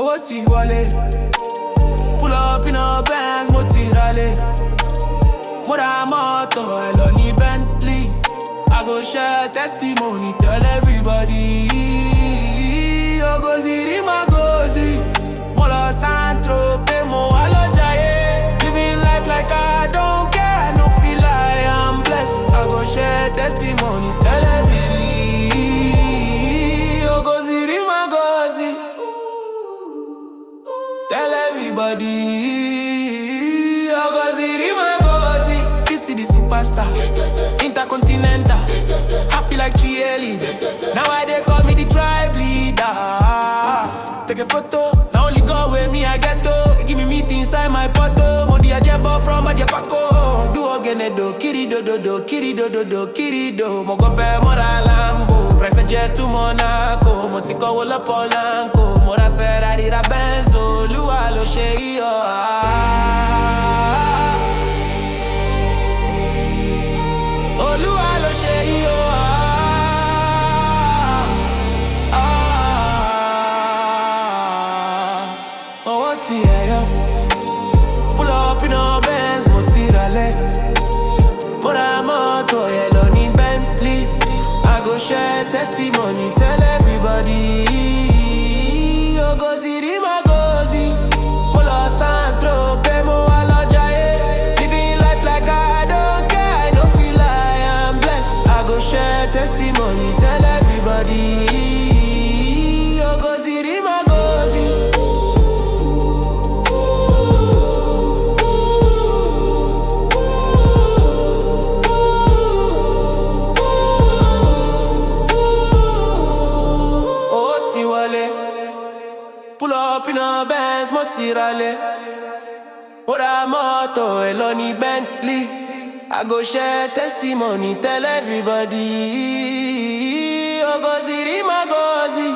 owó ti wọlé. Pull up in a Benz, mo ti ralé. Mo ra mọ́tò ẹ lọ ní Bentley. I go share testimony, tell everybody. Ogoziri magozi, mo lọ Saint-Tropez, mo wá lọ jayé. Living life like I don't care, no feel like I'm blessed. I go share testimony, tell everybody. Ogoziri magozi, tell everybody. Ogoziri magozi, fist the superstar, intercontinental, happy like cheerleader. Now I they call me the tribe leader. Take a photo, now only go with me I get to. Give me meat inside my poto. Modi ajebo from Ajepako. Do ogene do, kiri do do do, kiri do do do, kiri do. Mo go pe mora Lambo, private jet to Monaco. Mo ti ko wole Polanco, mora Ferrari ra Benz. Olúwa ló ṣe iyo. Olúwa ló ṣe iyo. Owó ti ẹyọ. Pull up in a Benz, mo ti ralé. Mo ra mọ́tò ẹ lọ ní Bentley. I go share testimony, tell everybody. Ogoziri magozi, mo lọ Saint-Tropez, mo wá lọ jayé. Living life like I don't care, I no feel like I'm blessed. I go share testimony, tell everybody. Ogoziri magozi. Owó ti wọlé. Pull up in a Benz, mo ti ralé. Mo ra mọ́tò ẹ lọ ní Bentley. I go share testimony, tell everybody. Ogoziri magozi.